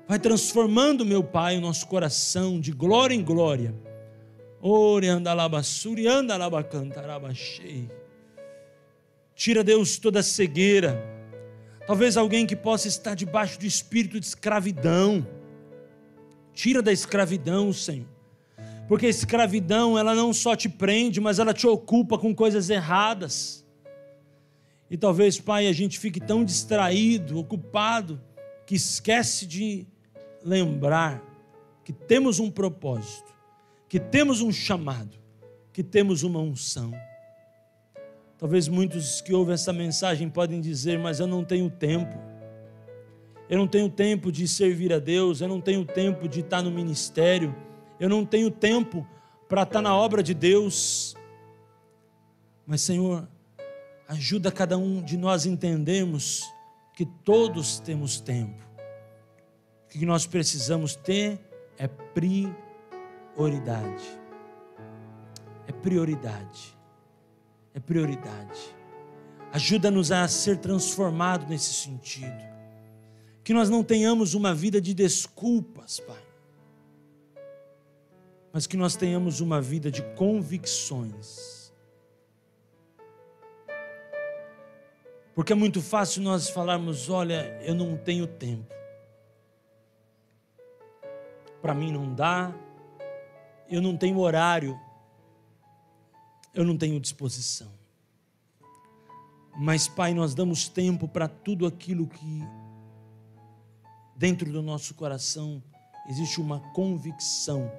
Vai transformando, meu Pai, o nosso coração de glória em glória. Ore andalabassuri andalabacantarabachei. Tira, Deus, toda a cegueira. Talvez alguém que possa estar debaixo do espírito de escravidão. Tira da escravidão, Senhor. Porque a escravidão, ela não só te prende, mas ela te ocupa com coisas erradas. E talvez, Pai, a gente fique tão distraído, ocupado, que esquece de lembrar que temos um propósito, que temos um chamado, que temos uma unção. Talvez muitos que ouvem essa mensagem podem dizer, mas eu não tenho tempo. Eu não tenho tempo de servir a Deus, eu não tenho tempo de estar no ministério, eu não tenho tempo para estar na obra de Deus. Mas, Senhor, ajuda cada um de nós a entendermos que todos temos tempo. O que nós precisamos ter é prioridade. É prioridade. É prioridade. Ajuda-nos a ser transformados nesse sentido. Que nós não tenhamos uma vida de desculpas, Pai. Mas que nós tenhamos uma vida de convicções. Porque é muito fácil nós falarmos, olha, eu não tenho tempo. Para mim não dá, eu não tenho horário, eu não tenho disposição. Mas, Pai, nós damos tempo para tudo aquilo que dentro do nosso coração existe uma convicção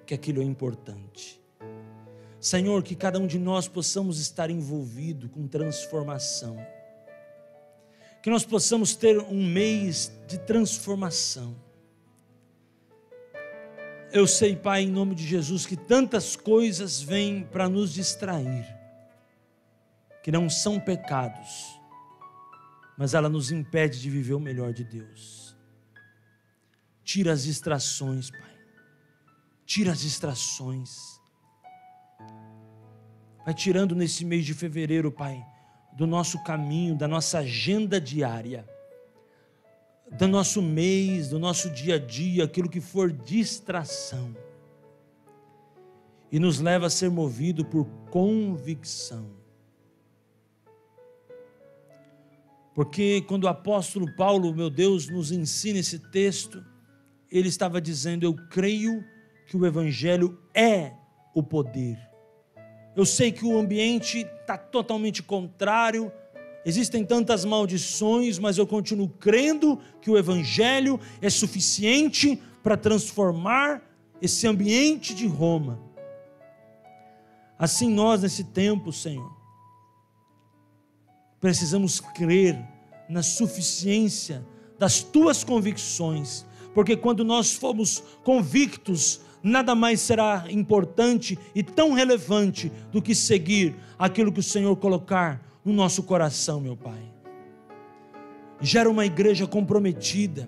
que aquilo é importante. Senhor, que cada um de nós possamos estar envolvido com transformação. Que nós possamos ter um mês de transformação. Eu sei, Pai, em nome de Jesus, que tantas coisas vêm para nos distrair, que não são pecados, mas ela nos impede de viver o melhor de Deus. Tira as distrações, Pai. Tira as distrações. Vai tirando nesse mês de fevereiro, Pai, do nosso caminho, da nossa agenda diária, do nosso mês, do nosso dia a dia, aquilo que for distração, e nos leva a ser movido por convicção. Porque quando o apóstolo Paulo, meu Deus, nos ensina esse texto, ele estava dizendo, eu creio que o Evangelho é o poder. Eu sei que o ambiente está totalmente contrário, existem tantas maldições, mas eu continuo crendo que o Evangelho é suficiente para transformar esse ambiente de Roma. Assim nós nesse tempo, Senhor, precisamos crer na suficiência das tuas convicções, porque quando nós formos convictos, nada mais será importante e tão relevante do que seguir aquilo que o Senhor colocar no nosso coração, meu Pai. Gera uma igreja comprometida,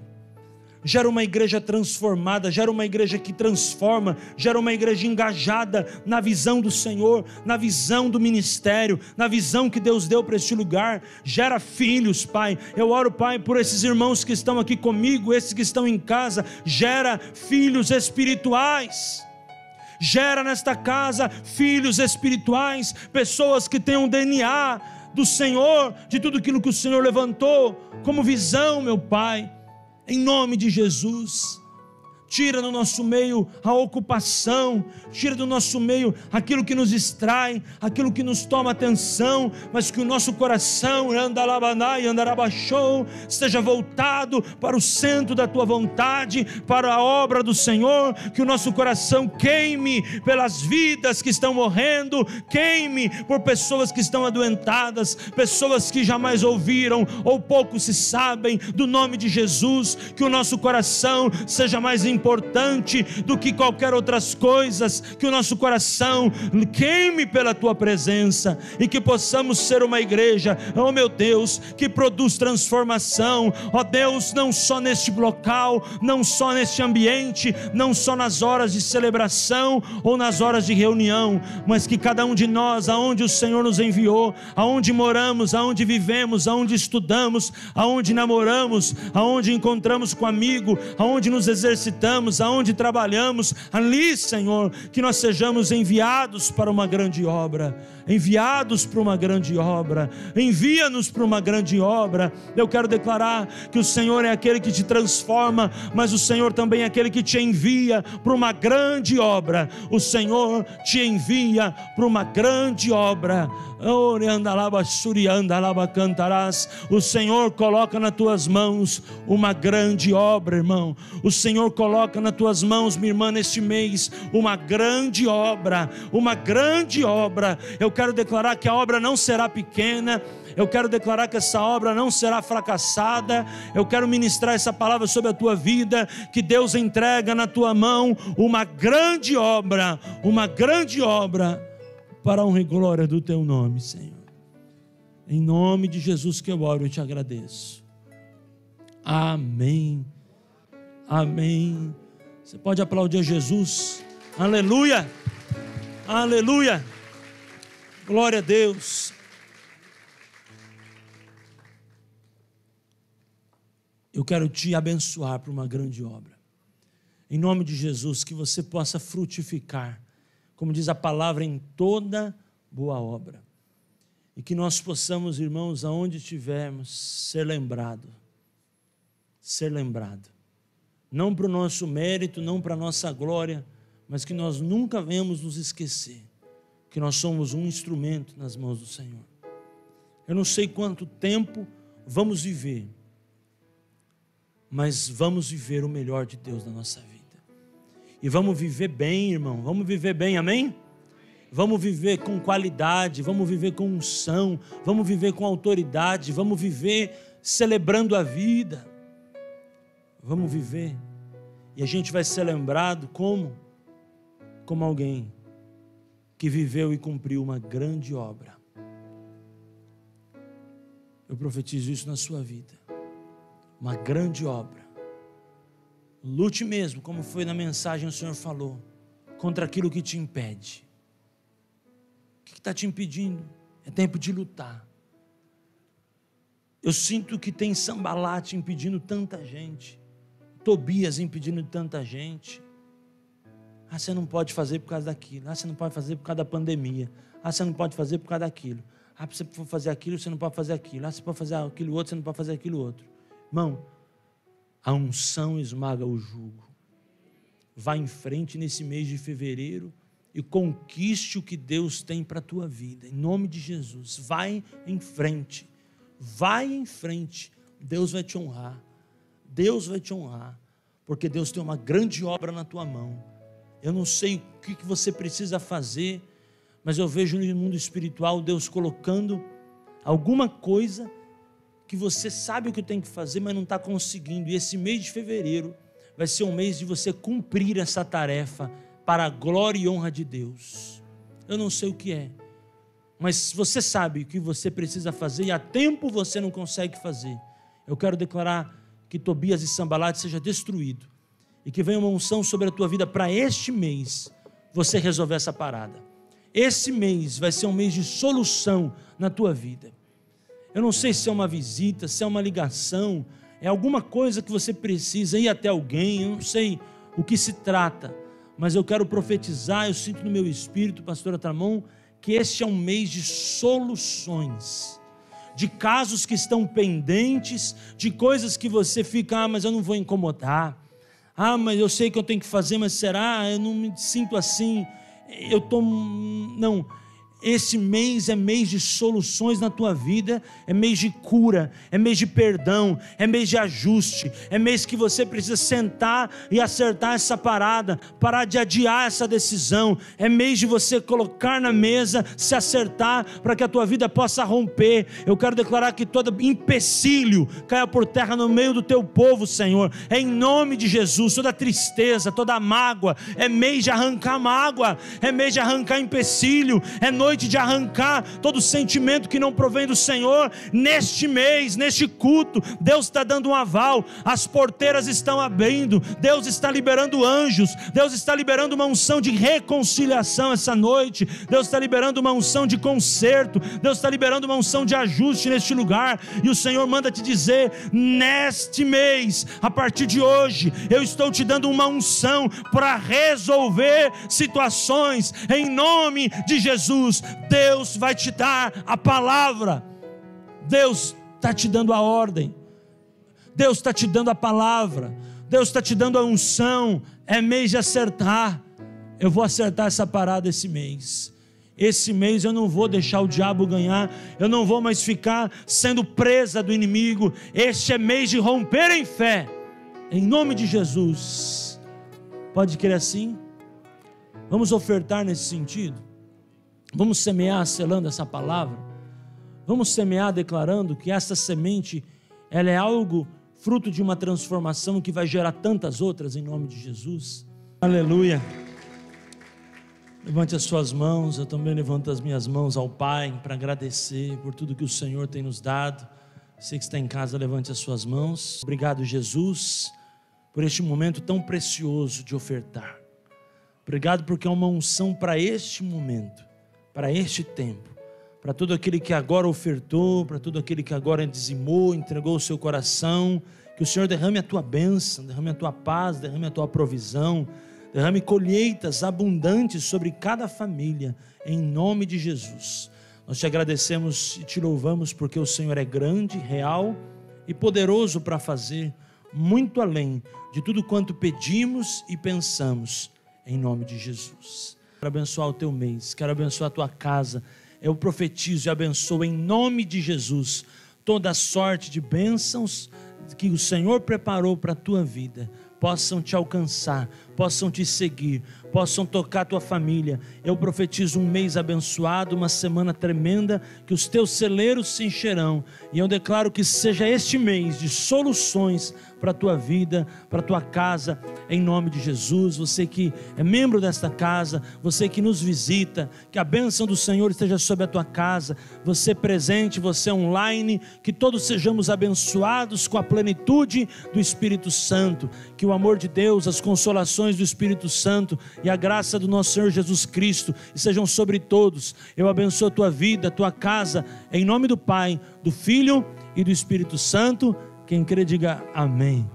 gera uma igreja transformada, gera uma igreja que transforma, gera uma igreja engajada na visão do Senhor, na visão do ministério, na visão que Deus deu para este lugar. Gera filhos, Pai. Eu oro, Pai, por esses irmãos que estão aqui comigo, esses que estão em casa. Gera filhos espirituais. Gera nesta casa filhos espirituais, pessoas que tenham DNA do Senhor, de tudo aquilo que o Senhor levantou como visão, meu Pai. Em nome de Jesus, tira do nosso meio a ocupação, tira do nosso meio aquilo que nos distrai, aquilo que nos toma atenção, mas que o nosso coração esteja voltado para o centro da Tua vontade, para a obra do Senhor. Que o nosso coração queime pelas vidas que estão morrendo, queime por pessoas que estão adoentadas, pessoas que jamais ouviram ou pouco se sabem do nome de Jesus. Que o nosso coração seja mais importante do que qualquer outras coisas, que o nosso coração queime pela Tua presença e que possamos ser uma igreja, oh meu Deus, que produz transformação, ó Deus, não só neste local, não só neste ambiente, não só nas horas de celebração ou nas horas de reunião, mas que cada um de nós, aonde o Senhor nos enviou, aonde moramos, aonde vivemos, aonde estudamos, aonde namoramos, aonde encontramos com amigo, aonde nos exercitamos, aonde trabalhamos, ali, Senhor, que nós sejamos enviados para uma grande obra, enviados para uma grande obra. Envia-nos para uma grande obra. Eu quero declarar que o Senhor é aquele que te transforma, mas o Senhor também é aquele que te envia para uma grande obra. O Senhor te envia para uma grande obra. O Senhor coloca nas tuas mãos uma grande obra, irmão. O Senhor coloca nas tuas mãos, minha irmã, neste mês, uma grande obra, uma grande obra. Eu quero declarar que a obra não será pequena. Eu quero declarar que essa obra não será fracassada. Eu quero ministrar essa palavra sobre a tua vida, que Deus entrega na tua mão uma grande obra para a honra e glória do teu nome, Senhor. Em nome de Jesus que eu oro e te agradeço. Amém. Amém. Você pode aplaudir a Jesus. Aleluia. Aleluia. Glória a Deus. Eu quero te abençoar para uma grande obra. Em nome de Jesus, que você possa frutificar, como diz a palavra, em toda boa obra. E que nós possamos, irmãos, aonde estivermos, ser lembrado. Não para o nosso mérito, não para a nossa glória, mas que nós nunca venhamos nos esquecer que nós somos um instrumento nas mãos do Senhor. Eu não sei quanto tempo vamos viver, mas vamos viver o melhor de Deus na nossa vida. E vamos viver bem, irmão, vamos viver bem, amém? Vamos viver com qualidade, vamos viver com unção, vamos viver com autoridade, vamos viver celebrando a vida. Vamos viver, e a gente vai ser lembrado como alguém que viveu e cumpriu uma grande obra. Eu profetizo isso na sua vida, uma grande obra. Lute mesmo, como foi na mensagem o Senhor falou, contra aquilo que te impede. O que está te impedindo? É tempo de lutar. Eu sinto que tem Sambalat impedindo tanta gente, Tobias impedindo tanta gente. Você não pode fazer por causa daquilo. Você não pode fazer por causa da pandemia. Você não pode fazer por causa daquilo. Se você for fazer aquilo, você não pode fazer aquilo. Se você pode fazer aquilo outro, você não pode fazer aquilo outro. Irmão, a unção esmaga o jugo. Vá em frente nesse mês de fevereiro e conquiste o que Deus tem para a tua vida. Em nome de Jesus, vai em frente. Vai em frente. Deus vai te honrar. Deus vai te honrar. Porque Deus tem uma grande obra na tua mão. Eu não sei o que você precisa fazer, mas eu vejo no mundo espiritual Deus colocando alguma coisa que você sabe o que tem que fazer, mas não está conseguindo. E esse mês de fevereiro vai ser um mês de você cumprir essa tarefa para a glória e honra de Deus. Eu não sei o que é, mas você sabe o que você precisa fazer e há tempo você não consegue fazer. Eu quero declarar que Tobias e Sambalate seja destruído e que venha uma unção sobre a tua vida para este mês você resolver essa parada. Esse mês vai ser um mês de solução na tua vida. Eu não sei se é uma visita, se é uma ligação, é alguma coisa que você precisa ir até alguém, eu não sei o que se trata, mas eu quero profetizar, eu sinto no meu espírito, pastora Tramon, que este é um mês de soluções, de casos que estão pendentes, de coisas que você fica, mas eu não vou incomodar, mas eu sei que eu tenho que fazer, mas será? Eu não me sinto assim, não. Esse mês é mês de soluções na tua vida, é mês de cura, é mês de perdão, é mês de ajuste, é mês que você precisa sentar e acertar essa parada, parar de adiar essa decisão, é mês de você colocar na mesa, se acertar para que a tua vida possa romper. Eu quero declarar que todo empecilho caia por terra no meio do teu povo, Senhor, é em nome de Jesus. Toda tristeza, toda mágoa, é mês de arrancar mágoa, é mês de arrancar empecilho, é noite de arrancar todo sentimento que não provém do Senhor. Neste mês, neste culto, Deus está dando um aval, as porteiras estão abrindo, Deus está liberando anjos, Deus está liberando uma unção de reconciliação essa noite, Deus está liberando uma unção de conserto, Deus está liberando uma unção de ajuste neste lugar, e o Senhor manda te dizer, neste mês, a partir de hoje, eu estou te dando uma unção para resolver situações, em nome de Jesus. Deus vai te dar a palavra, Deus está te dando a ordem, Deus está te dando a palavra, Deus está te dando a unção. É mês de acertar. Eu vou acertar essa parada esse mês. Esse mês eu não vou deixar o diabo ganhar, eu não vou mais ficar sendo presa do inimigo. Este é mês de romper em fé, em nome de Jesus. Pode crer assim? Vamos ofertar nesse sentido? Vamos semear selando essa palavra? Vamos semear declarando que essa semente, ela é algo fruto de uma transformação que vai gerar tantas outras em nome de Jesus. Aleluia. Levante as suas mãos, eu também levanto as minhas mãos ao Pai para agradecer por tudo que o Senhor tem nos dado. Você que está em casa, levante as suas mãos. Obrigado, Jesus, por este momento tão precioso de ofertar. Obrigado porque é uma unção para este momento, para este tempo, para todo aquele que agora ofertou, para todo aquele que agora dizimou, entregou o seu coração. Que o Senhor derrame a tua bênção, derrame a tua paz, derrame a tua provisão, derrame colheitas abundantes sobre cada família, em nome de Jesus. Nós te agradecemos e te louvamos porque o Senhor é grande, real e poderoso para fazer muito além de tudo quanto pedimos e pensamos, em nome de Jesus. Quero abençoar o teu mês, quero abençoar a tua casa. Eu profetizo e abençoo em nome de Jesus toda a sorte de bênçãos que o Senhor preparou para a tua vida, possam te alcançar, possam te seguir, possam tocar a tua família. Eu profetizo um mês abençoado, uma semana tremenda, que os teus celeiros se encherão, e eu declaro que seja este mês de soluções para a tua vida, para a tua casa, em nome de Jesus. Você que é membro desta casa, você que nos visita, que a bênção do Senhor esteja sobre a tua casa, você presente, você online, que todos sejamos abençoados com a plenitude do Espírito Santo, que o amor de Deus, as consolações do Espírito Santo e a graça do nosso Senhor Jesus Cristo sejam sobre todos. Eu abençoo a tua vida, a tua casa, em nome do Pai, do Filho e do Espírito Santo. Quem crê diga amém.